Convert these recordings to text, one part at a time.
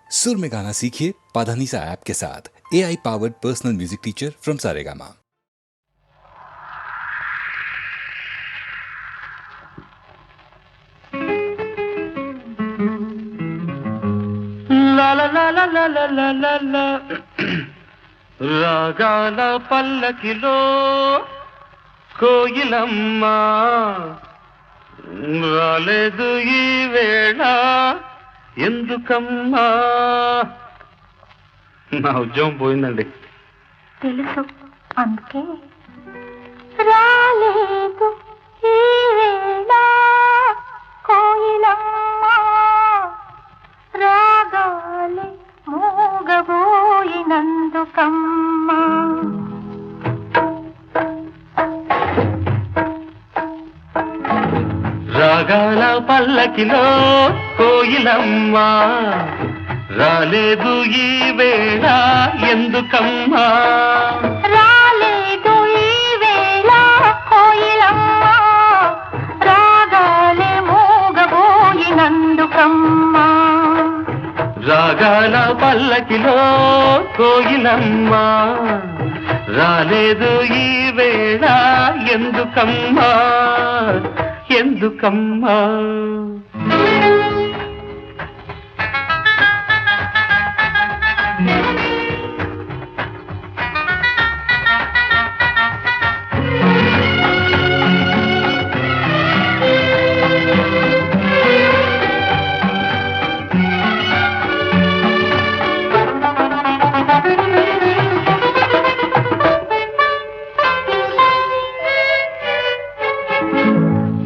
सुर में गाना सीखिए पाधानीसा ऐप के साथ। AI powered personal music teacher from Saregama. లా లా లా లా లా లా లా లా లా. రాగాల పల్లకిలో కోయిలమ్మ రాలేదు ఈ వేళ ఎందుకమ్మా. నా ఉద్యోగం పోయిందండి. తెలుసు, అందుకే రాలేదు ఈ వేళ కోయిలమ్మ రాగాలే మూగబోయినందుకమ్మా. రాగాల పల్లకిలో కోయిలమ్మ రాలేదు ఈ వేళ ఎందుకమ్మా. రాలేదు ఈ వేళ కోయిలమ్మ రాగాలే మూగబోయినందుకమ్మా. రాగాల పల్లకిలో కోయిలమ్మ రాలేదు ఈ వేళ ఎందుకమ్మా ఎందుకమ్మా.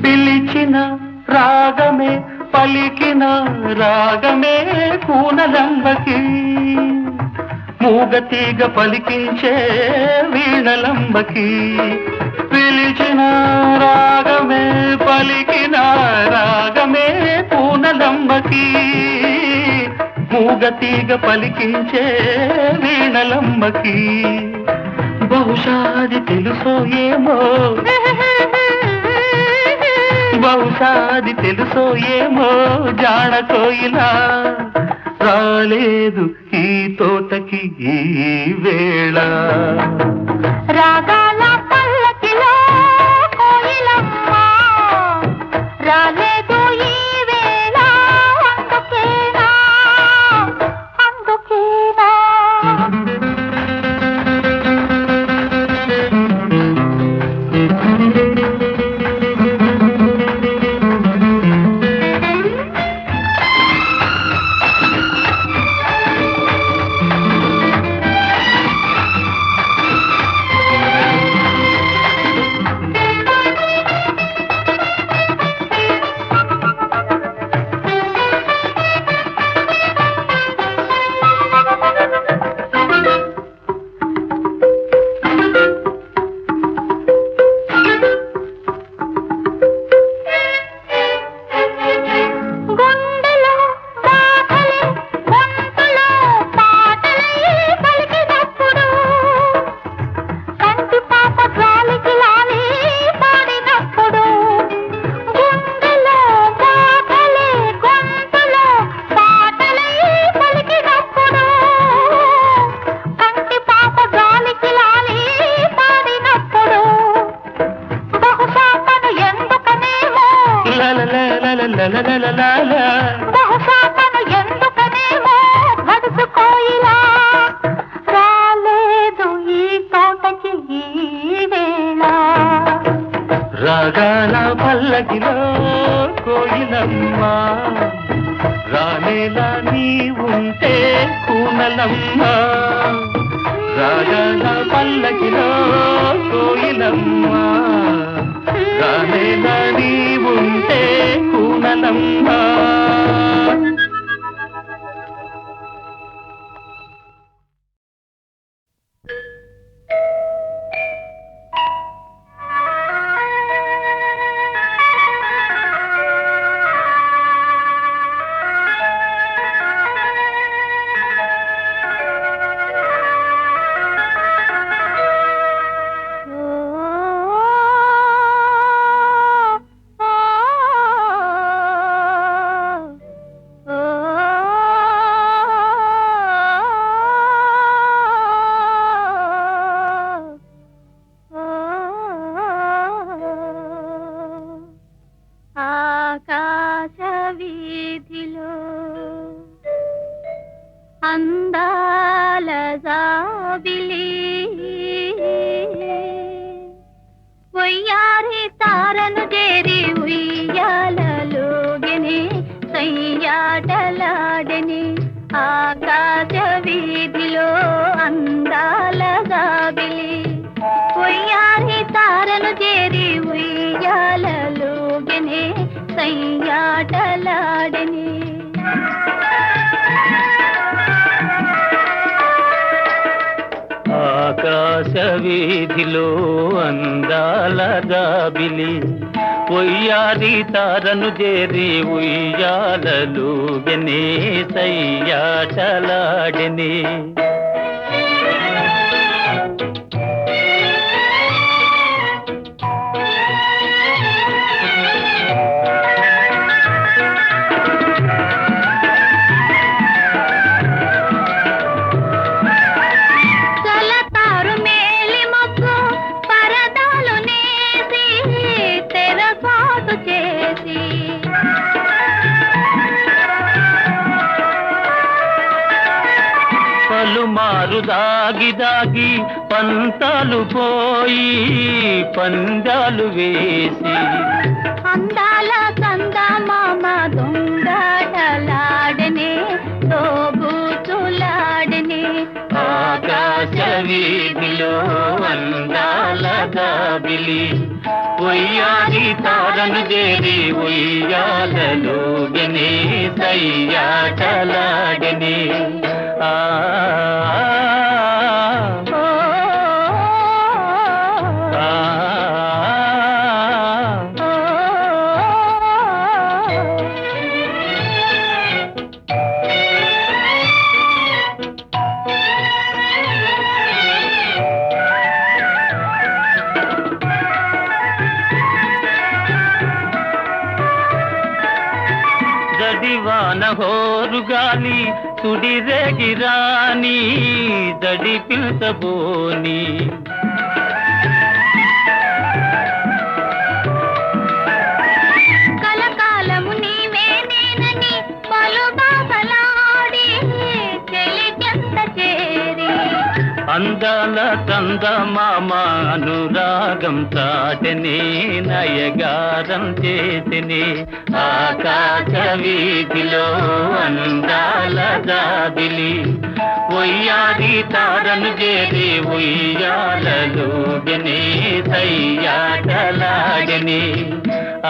పిలిచిన రాగమే పలికిన రాగమే కూనలంబకి మూగతీగ పలికించే వీణలంబకి. పిలిచిన రాగమే పలికిన రాగమే కూనలంబకి మూగతీగ పలికించే వీణలంబకి. బహుశా అది తెలుసో ఏమో బహుశా అది తెలుసో ఏమో జాణ కోయిలా రాలేదు ఈ తోటకి ఈ వేళ. రాగాల పల్లకిలో కోయిలమ్మ రాలేదు ఈ వేళ అందుకేనా అందుకేనా. బహుశా తను ఎందుకనేమో గడుసు కోయిలా రాలేదు ఈ తోటకి ఈ వేళ. రాగాల పల్లకిలో కోయిలమ్మ రానేలా నీ ఉంటే కూనలమ్మ. రాగాల పల్లకిలో కోయిలమ్మ రానేలా నీ ఉంటే కూనలమ్మ. ఓ అందాల జాబిలి వయ్యారి తారను చేరి ఉయ్యాలలోగెని సయ్యాటలాడెని ఆకాశ వీధిలో అందాల జాబిలి వయ్యారి తారను చేరి ఉయ్యాలలోగెని సయ్యాటలాడెని ఆకాశ వీధిలో అందాల జాబిలి ఒయ్యారి తారను చేరి ఉయ్యాలలుగెని సయ్యాటలాడెని పలుమారు దాగి దాగి పంతాలు పోయి పందాలు వేసి అందాల కందమామ దొంగటలాడనే తోబూచులాడనే ఆకాశ వీధిలో అందాల జాబిలి ఉయ్యాలి తారను చేరి ఉయ్యాలలోగెని సయ్యాటలాడెని ఆ జడివాన హోరుగాలి సుడిరేగిరాని దడి పిల్చబోని కలకాలము నీవే నేనని పలుబాబలాడి చెలి చెంత చేరి అందాల చందమామ అనురాగం చాటని నయగారం చేతిని ఆకాశ వీధిలో అందాల జాబిలి ఉయ్యాలి తారను చేరి ఉయ్యాలలోగెని సయ్యాటలాడెని ఆ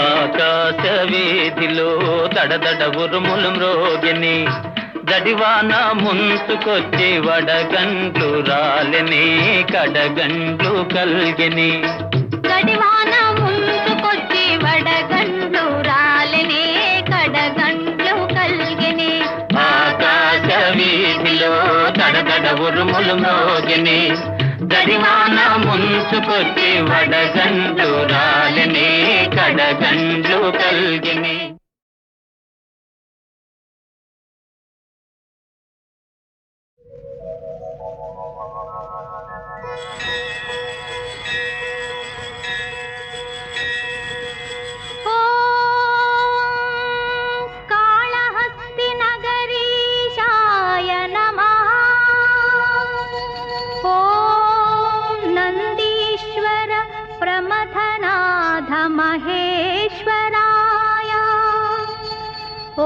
ఆకాశ వీధిలో దడదడ ఉరుములు మ్రోగిని జడివాన ముంచుకొచ్చి వడగండ్లు రాలని కడగండ్లు కల్గిని గడివాన ముందుకొచ్చి వడగండ్లు రాలని కడగండ్లు కల్గిని ఆకాశ వీధిలో దడదడ ఉరుములు మ్రోగిని జడివాన ముంచుకొచ్చి వడగండ్లు రాలని కడగండ్లు కల్గిని కాళహస్తి నగరీశాయ నమః ఓం నందీశ్వర ప్రమథనాథ మహేశ్వరాయ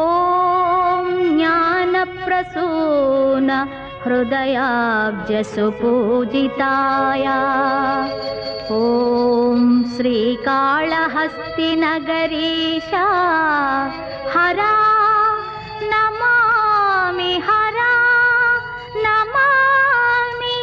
ఓం జ్ఞానప్రసూన హృదయాబ్జసుపూజితాయ ఓం శ్రీకాళహస్తి నగరీశా హరా నమామి హరా నమామి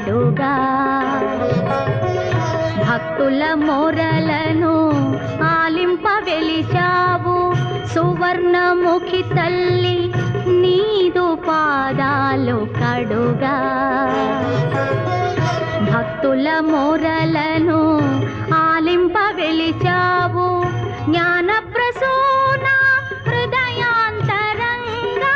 కడుగా భక్తుల మొరలను ఆలింప వెలిచావు సువర్ణముఖి తల్లి నీదు పాదాలు కడుగా భక్తుల మొరలను ఆలింప వెలిచావు జ్ఞాన ప్రసూన హృదయాంతరంగా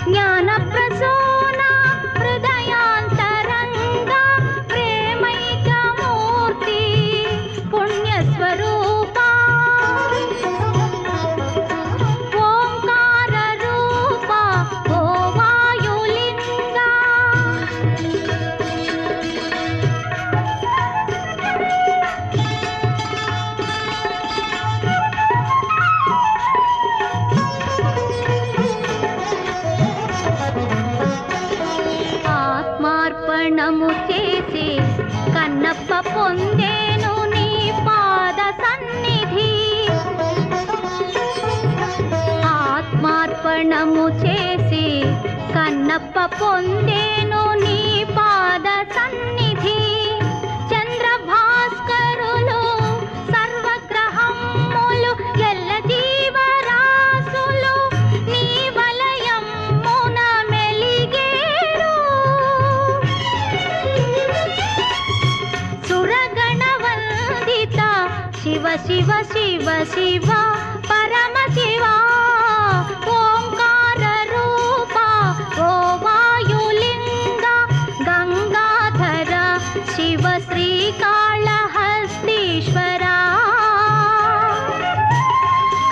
జ్ఞాన ప్రసూన హృదయాంతరంగా ప్రేమైక మూర్తి పుణ్యస్వరూప ఓంకార రూప ఓ వాయులింగ ఆత్మార్పణము చేసి కన్నప్ప పొందేను నీ పాద సన్నిధి ఆత్మార్పణము చేసి కన్నప్ప పొందేను నీ పాద సన్నిధి చంద్ర భాస్కరులు సర్వగ్రహములు ఎల్ల జీవరాశులు నీ వలయమున మెలిగేరు సురగణవందిత శివ శివ శివ శివ పరమ శివ ఓంకార రూప ఓ వాయులింగ గంగాధర శివ శ్రీకాళహస్తీశ్వర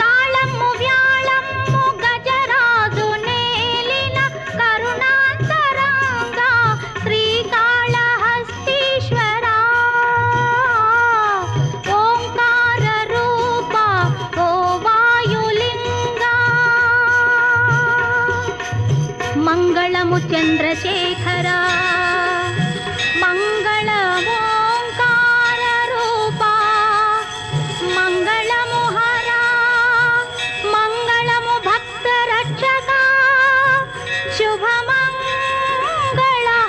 కాళము వ్యాళము గజరాజు నేలిన కరుణాంతరంగ శ్రీకాళహస్తీశ్వర ఓంకార రూప ఓ వాయులింగ మంగళము చంద్రశేఖర మంగళము ఓంకార రూప మంగళము హర మంగళము భక్త రక్షక శుభమంగళ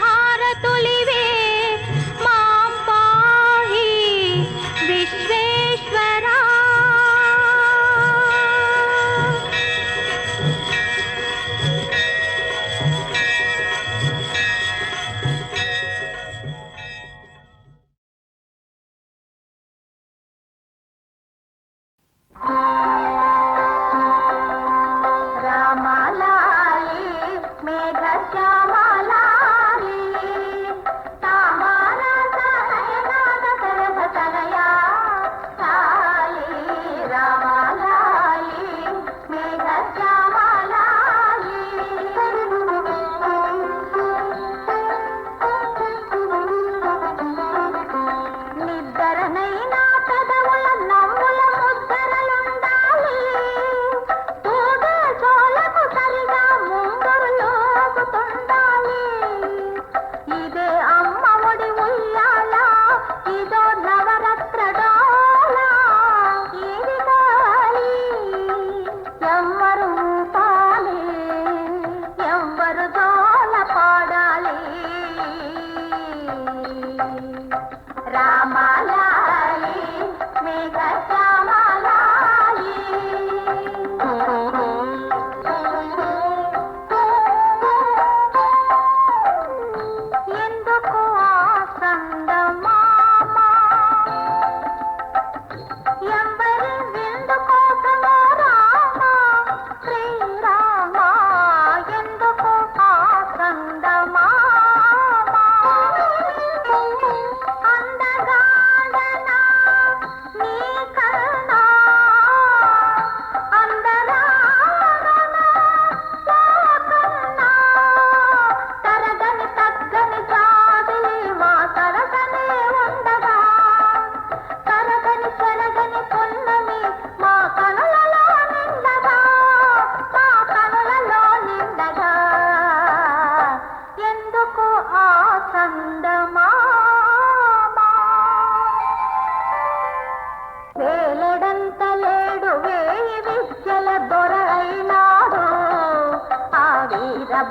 హారతులివే మాం పాహి విశ్వేశ్వర రామలాలి మేఘశ్యామలాలి తామర తనయనాద సరస తనయా లాలి రామలాలి మేఘశ్యామలాలి నిద్రనైనా పెదవుల నవ్వుల ముద్దరలుండాలి తూగే చోలకు సరిగా ముందరులోగుతుండాలి ఇదే అమ్మ ఒడి ఉయ్యాల ఇదో నవరత్న డోల ఇది గాలి ఎవ్వరు ఊపాలి ఎవ్వరు జోల పాడాలి రామలాలి మేఘశ్యామలాలి ఎందుకు ఆసందమామ ఎవరి విందు కోసమో రామ శ్రీ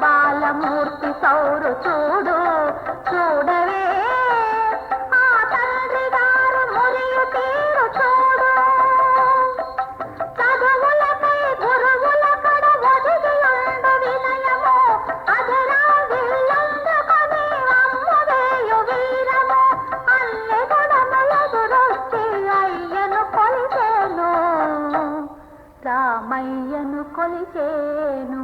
బాలమూర్తి సౌరు చూడు చూడవే ఆ తండ్రి గారు మురియు తీరు చూడు చదువులకై గురువుల కడ ఒదిగి ఉండు వినయము అదిరా వీళ్ళందుకొని అమ్మవేయు వీరము అన్ని గుణములెదురొచ్చి అయ్యను కొలిచేను రామయ్యను కొలిచేను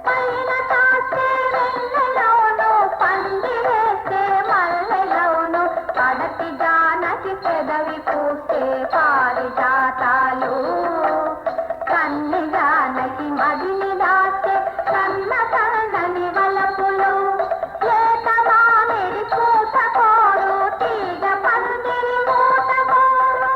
పైన తాస్తే వెన్నెలవును పందిరేస్తే మల్లెలవును పడతి జానకి పెదవి పూస్తే పారిజాతాలు కన్ని జానకి మదిని దాస్తే కన్న కన్నని వలపులు లేత మామిడి పూతకోరు తీగ పందిరి మూతకోరు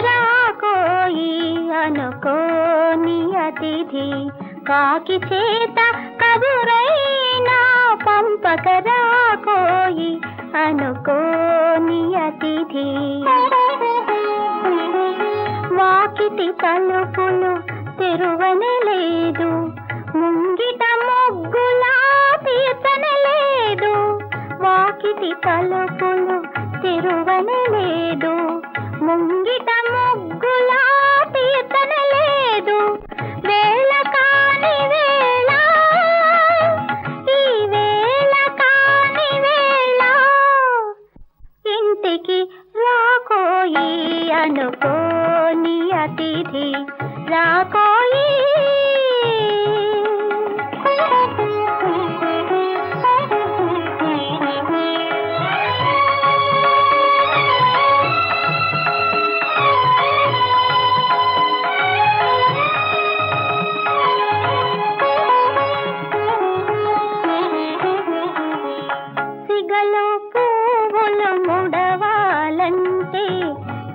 రాకోయి అనుకోని అతిథి కాకి చేత కబురైనా పంపక రాకోయి అనుకోని అతిథి వాకిటి తలుపులు తెరువనే లేదు ముంగిట ముగ్గులా తీర్చనే లేదు వాకిటి తలుపులు తెరువనే లేదు ముంగిట ముగ్గులా తీర్చనే లేదు వేళ కాని వేళ ఈ వేళ కాని వేళ ఇంటికి రాకోయి అనుకోని అతిథి రాకోయి సిగలో పువ్వులు ముడవాలంటే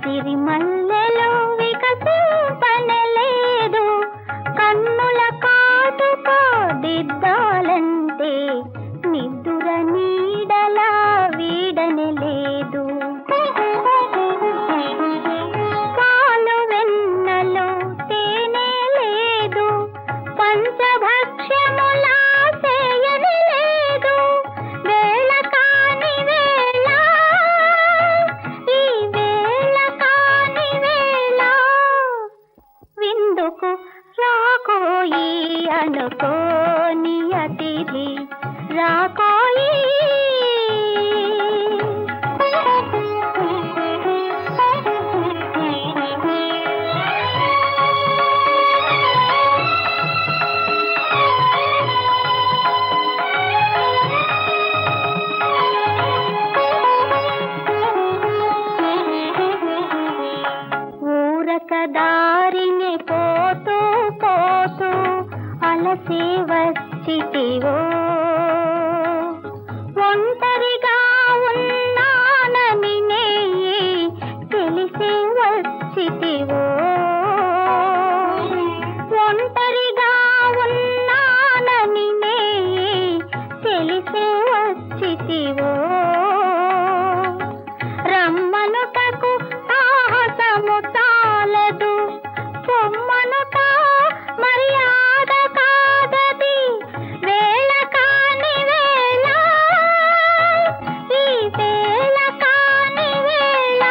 సిరిమల్లెలు వికసింపనలేదు కన్నుల కాటుక దిద్దాలంటే నిద్దుర నీడలా వీడనే లేదు పాలు వెన్నెలు తేనె లేదు పంచభక్ష్యములా చేయని లేదు వేళ కాని వేళ ఈ వేళ కాని వేళ విందుకు రాకోయి అనుకోని అతిథి రాకోయి ఊరక దారిని పోతూ పోతూ అలసి వచ్చితివో ఒంటరిగా ఉన్నానని తెలిసి వచ్చితివో ఒంటరిగా ఉన్నానని తెలిసి వచ్చితివో రమ్మనుటకు సాహసము చాలదు పొమ్మనుట మర్యాద కాదది వేళ కాని వేళ ఈ వేళ కాని వేళ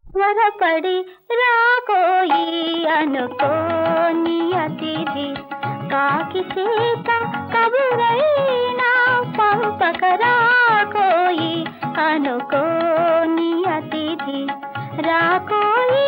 త్వరపడి రాకోయి అనుకోని అతిథి కాకి చేత కబురైనా పంపక రాకోయి అనుకోని అతిథి రాకోయి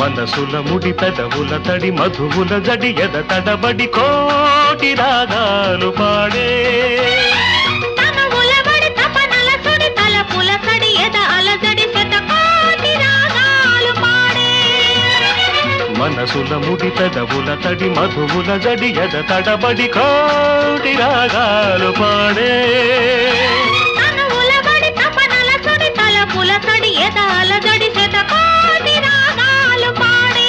మనసుల ముడి పెదవుల తడి మధువుల జడి ఎద తడబడి కోటి రాగాలు పాడే తనువులబడి తపనల సుడి తలపుల సడి ఎద అలజడి శతకోటి రాగాలు పాడే మనసుల ముడి పెదవుల తడి మధువుల జడి ఎద తడబడి కోటి రాగాలు పాడే తనువులబడి తపనల సుడి తలపుల సడి ఎద అలజడి శతకోటి రాగాలు పాడే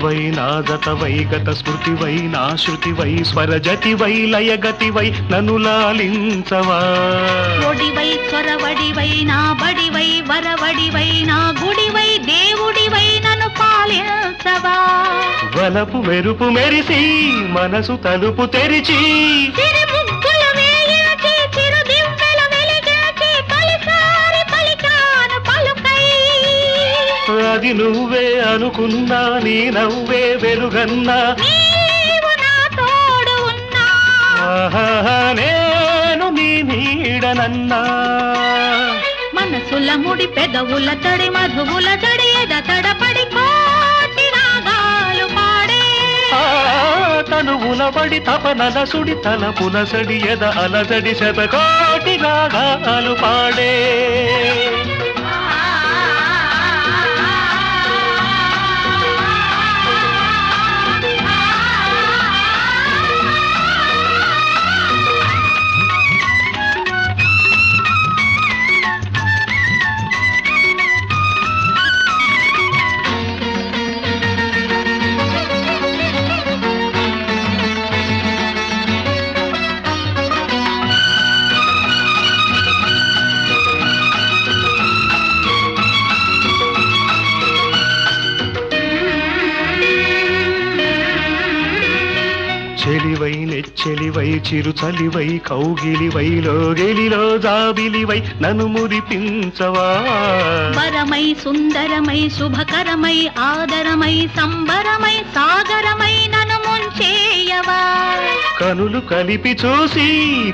జతవై నా జతవై గత స్మృతివై నా శృతివై స్వరజతివై లయగతివై నన్ను లాలించవా ఒడివై చొరవడివై నా బడివై వరవడివై నా గుడివై దేవుడివై నన్ను పాలించవా వలపు మెరుపు మెరిసి మనసు తలుపు తెరిచి చిరు ముగ్గులు వేయించి చిరు దివ్వెలు వెలిగించి తొలిసారి పలికాను పలుకై అది నువ్వే అనుకున్నా నీ నవ్వే వెలుగన్నా నీవు నా తోడు ఉన్నా ఆహా, నేను నీ నీడనన్నా మనసుల ముడి పెదవుల తడి మధువుల జడి ఎద తడపడి కోటి రాగాలు పాడే ఆ, తనువుల బడి తపనల సుడి తలపుల సడి ఎద అలజడి శతకోటి రాగాలు పాడే చెలివై నెచ్చెలివై చిరుచలివై కౌగిలివై లోగిలిలో జాబిలివై నన్ను మురిపించవా వరమై సుందరమై శుభకరమై ఆదరమై సంబరమై సాగరమై నన్ను ముంచేయవా కనులు కలిపి చూసి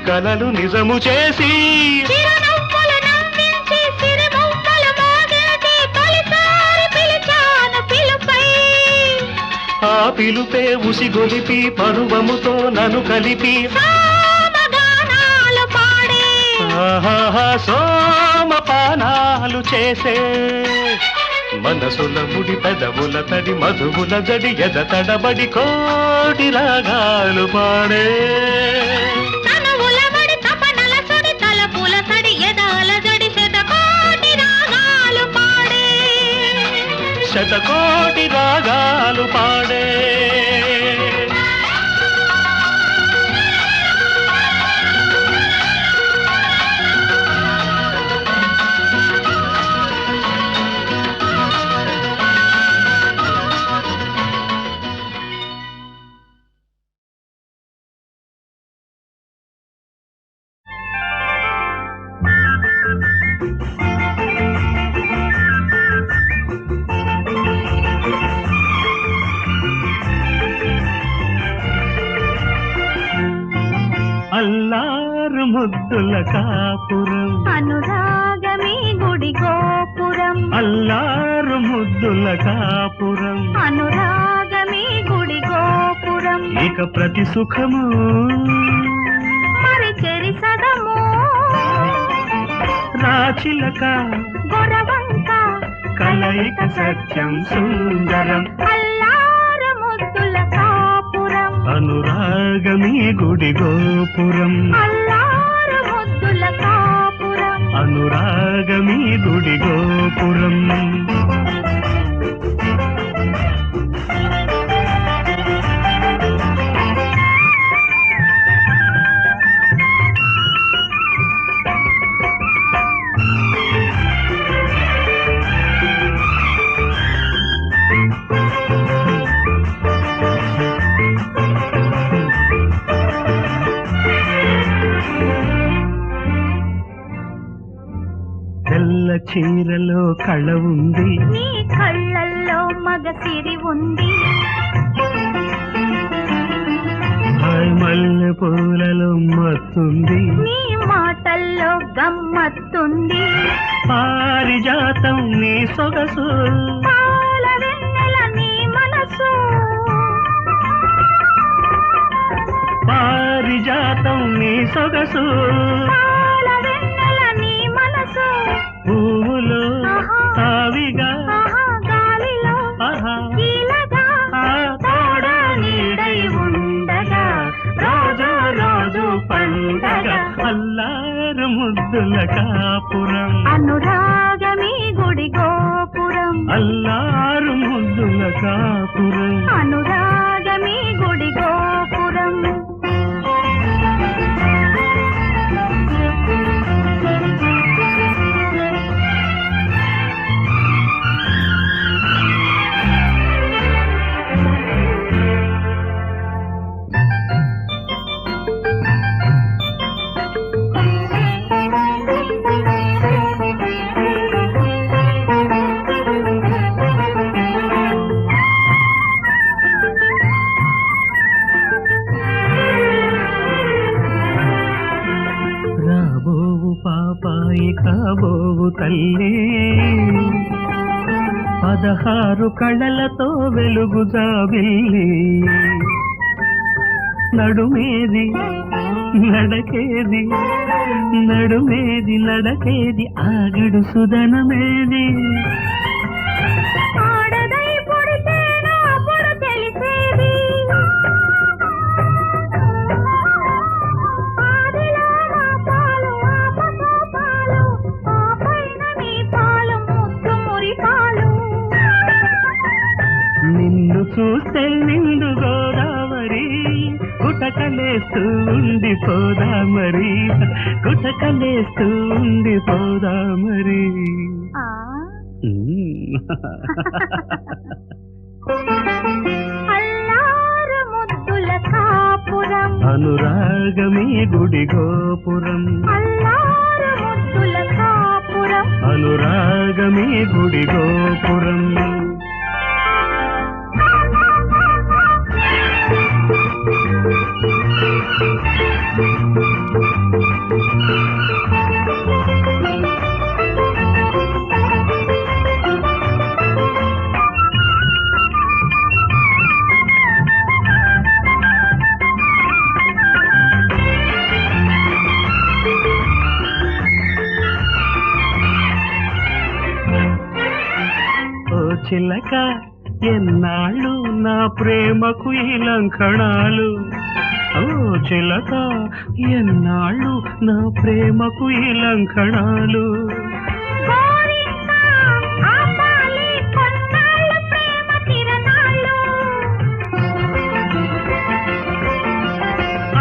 కలలు నిజము చేసి చిరునవ్వులు నవ్వించి సిరిమౌవలు మోగించి తొలిసారి పిలిచాను పిలుపై ఆ పిలుపే ఉసిగొలిపి పరువముతో నన్ను కలిపి సామగానాలు పాడే ఆహాహా, సోమపానాలు చేసే మనసుల ముడి పెదవుల తడి మధువుల జడి ఎద తడబడి కోటి రాగాలు పాడే తనువుల బడి తపనల సుడి తలపుల సడి ఎదాల జడి శతకోటి రాగాలు పాడే శతకోటి రాగాలు పాడే అల్లారు ముద్దుల కాపురం అనురాగమే గుడి గోపురం అల్లారు ముద్దుల కాపురం అనురాగమే గుడి గోపురం ఇక ప్రతి సుఖము మరి చెరి సదము రాచిలక గొరవంక కలయిక సత్యం సుందరం అల్లారు ముద్దుల కాపురం అనురాగమీ గుడి గోపురం అల్లారు ముద్దుల కాపురం అనురాగమీ గుడి గోపురం తెల్ల చీరలో కళ ఉంది నీ కళ్ళల్లో మగసిరి ఉంది హాయ్ మల్లె పూలలో మత్తుంది నీ మాటల్లో గమ్మత్తుంది పారిజాతం నీ సొగసు పాల వెన్నెల నీ మనసు పారిజాతం నీ సొగసు పాల వెన్నెల నీ మనసు పువ్వులో ఆహా. తావిగా ఆహా గాలిలో ఆహా కీలగా ఆ తోడ నీడై ఉండగా రోజు రోజు పండగ అల్లారు ముద్దుల కాపురం అనురాగమీ గుడి గోపురం అల్లారు ముద్దుల ముద్దుల కాపురం అనురాగమే గుడి గోపురం రాబోవు పాపాయి కాబోవు తల్లి 16 కళలతో వెలుగు జాబిల్లి నడుమేది నడకేది నడుమేది నడకేది ఆగడు సుదనమేది ఆడదై పుడితేనా అప్పుడు తెలిసేది ఆదిలో నా పాలు ఆపసో పాలు ఆపైన నీ పాలు ముద్దు మురి పాలు నిన్ను చూస్తే నిండు గోదావరి గుటకలేస్తూ ఉండిపోదా మరి గుటకలేస్తూ ఉండిపోదా మరి అల్లారు ముద్దుల కాపురం అనురాగమే గుడి గోపురం అల్లారు ముద్దుల కాపురం అనురాగమే గుడి గోపురం చిలక ఎన్నాళ్ళు నా ప్రేమకు ఈ లంకణాలు ఓ చిలక ఎన్నాళ్ళు నా ప్రేమకు ఈ లంకణాలు గోరింకా ఆపాలి కొన్నాళ్ళు ప్రేమ తిరణాలు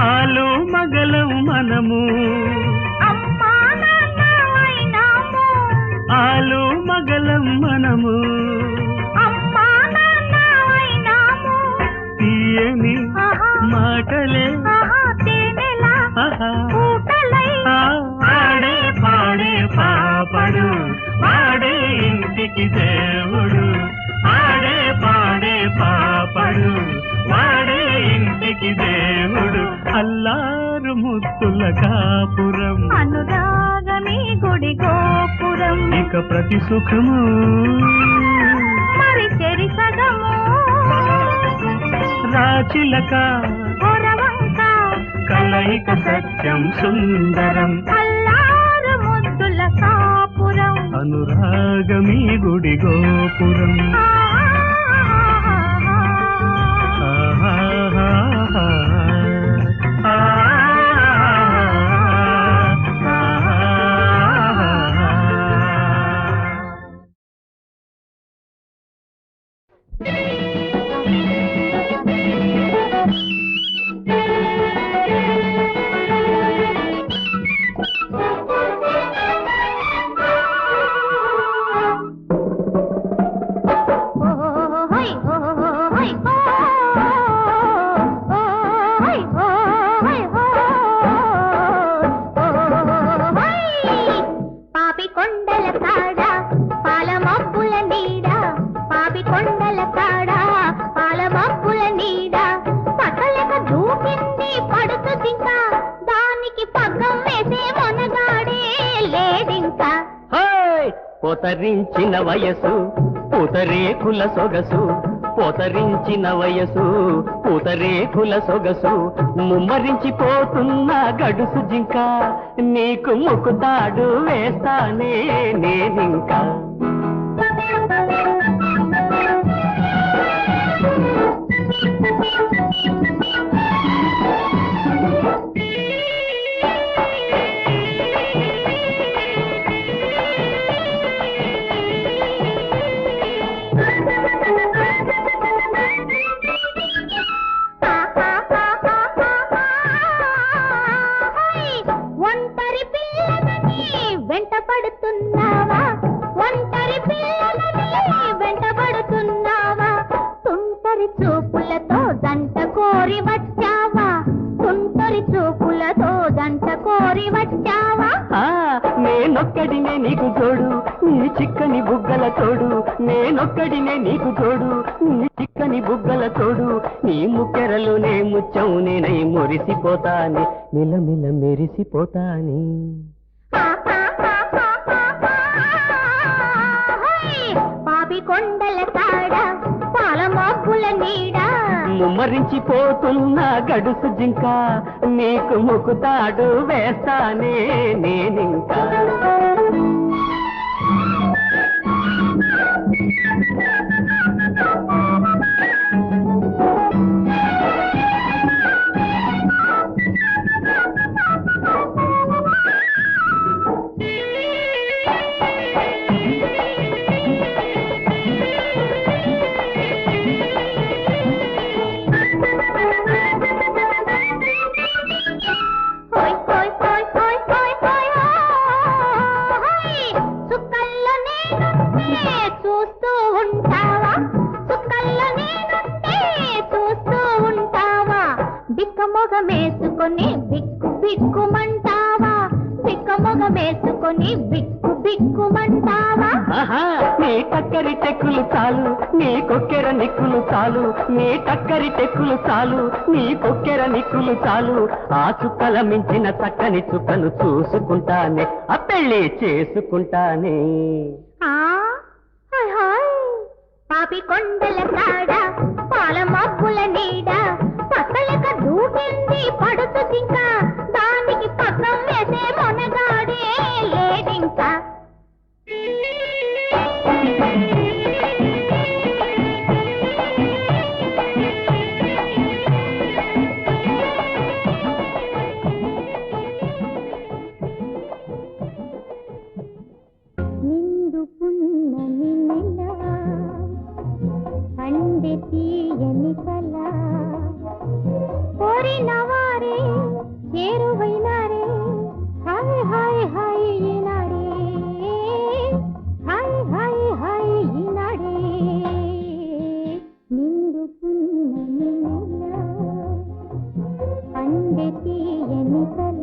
ఆలు మగలం మనము అమ్మా నాన్న అయినాము ఆలు మగలం మనము అమ్మా నాన్న అయినాము తీయని ఆహా మాటలే ఆహా తేనెలా ఆహా పూటలై ఆడే పాడే పాపడు వాడే ఇంటికి దేవుడు ఆడే పాడే పాపడు వాడే ఇంటికి దేవుడు అల్లారు ముద్దుల కాపురం అనురాగమే గుడి గోపురం ఇక ప్రతి సుఖము మరి చెరి సగము రాచిలక గొరవంక కలయిక సత్యం సుందరం అల్లారు ముద్దుల కాపురం అనురాగమీ గుడి గోపురం పాపి కొండల కాడ పాల మబ్బుల నీడ పాపి కొండల కాడ పాల మబ్బుల నీడ పక్కలక దూకింది పడుతుందింకా దానికి పగ్గం వేసే మొనగాడే లేదింకా పోతరించిన వయసు పూతరేకుల సొగసు పోతరించిన వయసు పూతరేకుల సొగసు ముమ్మరించిపోతున్న గడుసు జింక నీకు ముక్కుతాడు వేస్తానే నేనింకా జంట కోరి వచ్చావా తుంటరి చూపులతో జంట కోరి వచ్చావా నేనొక్కడినే నీకు తోడు నీ చిక్కని బుగ్గల తోడు నేనొక్కడినే నీకు తోడు నీ చిక్కని బుగ్గల తోడు నీ ముక్కెరలోనే ముచ్చం నేనై మురిసిపోతాని మిలమిల మెరిసిపోతాని పాపి కొండల కాడ పాల మబ్బుల నీడ ముమ్మరించిపోతున్న గడుసు జింక నీకు ముకుతాడు వేస్తానే నేనింకా చూస్తూ ఉంటావా సుక్కల్లో నేనుంటే చూస్తూ ఉంటావా బిక్కమొగమేసుకొని బిక్కు బిక్కుమంటావా బిక్కమొగమేసుకొని బిక్కు బిక్కుమంటావా నీ టక్కరి టెక్కులు చాలు నీ కొక్కెర నిక్కులు చాలు నీ టక్కరి టెక్కులు చాలు నీ కొక్కెర నిక్కులు చాలు ఆ చుక్కల మించిన చక్కని చుక్కను చూసుకుంటానే ఆ పెళ్ళి చేసుకుంటానే పాపి కొండల కాడ పాల మబ్బుల నీడ పక్కలక దూకింది పడుతు జింక దానికి పక్కం వేసే మొనగాడే లేడింకా నిండు పున్నమి నెల పండి తీయని కల కోరిన వారే చేరువైనారే హాయ్ హాయ్ హాయ్ ఈనాడే హాయ్ హాయ్ హాయ్ ఈనాడే నిండు పున్నమి నెల పండి తీయని కల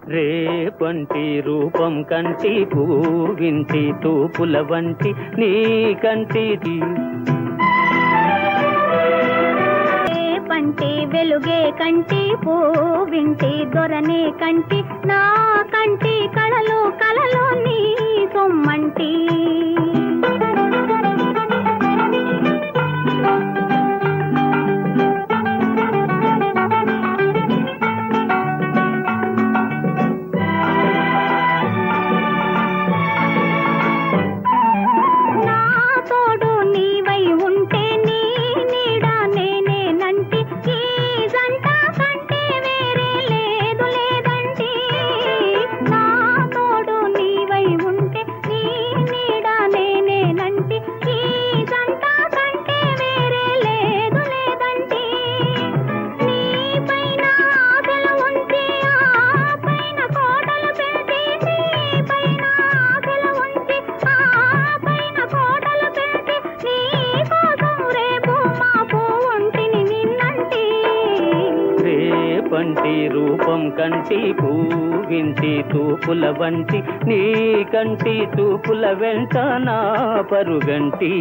రేపంటి రూపం కంటి పూవింటి తూపుల వంటి నీ కంటి పంటి వెలుగే కంటి పూవింటి దొరనే కంటి నా కంటి కళలో కళలో నీ సొమ్మంటి వంటి రూపం కంటి పూవింటి తూపుల వంటి నీ కంటి తూపుల వెంట నా పరుగంటి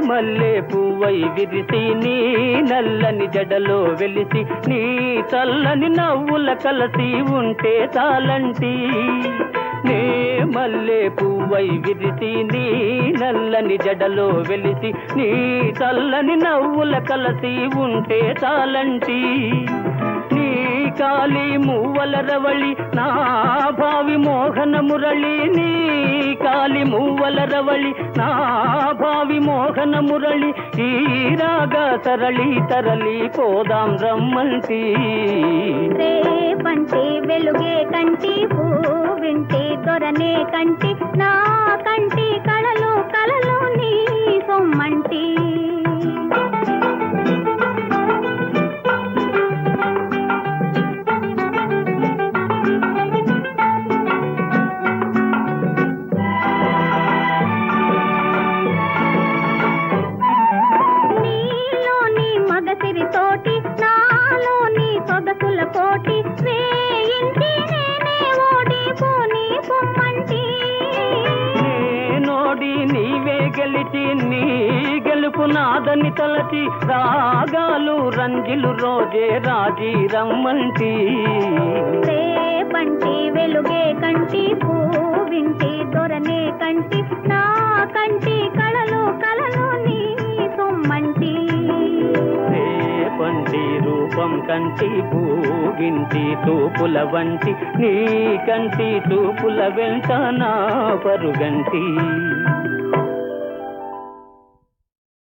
మల్లె పువ్వై విరిసి నీ నల్లని జడలో వెలిసి నీ చల్లని నవ్వుల కలసి ఉంటే చాలంటి నే మల్లె పువ్వై విరిసి నీ నల్లని జడలో వెలిసి నీ చల్లని నవ్వుల కలసి ఉంటే చాలంటి నీ కాలి మూవల రవళి నా భావి మోహన మురళి నీ కాలి మూవల రవళి నా భావి మోహన మురళి ఈ రాగా తరళి తరలి పోదాం రమ్మంటి రేపంటే వెలుగే కంటి పూవింటే దొరనే కంటి నా కంటి కళలు కళలు నీ సొమ్మంటి నీలోని మగసిరి తోటి నాలోని సొగసుల పోటి వేయింటి నేనే ఓడిపోని పొమ్మంటి నేనోడి నీవే గెలిచి నీ గెలుపు నాదని తలచి రాగాలు రంజిలు రోజే రాజీ రమ్మంటి రేపంటి వెలుగే కంటి పూవింటి దొరనే కంటి నా కంటి కళలు కళలు నీ సొమ్మంటి రేపంటి రూపం కంటి భూగింటి తూపుల వంటి నీ కంటి తూపుల వెంట నా పరుగంటి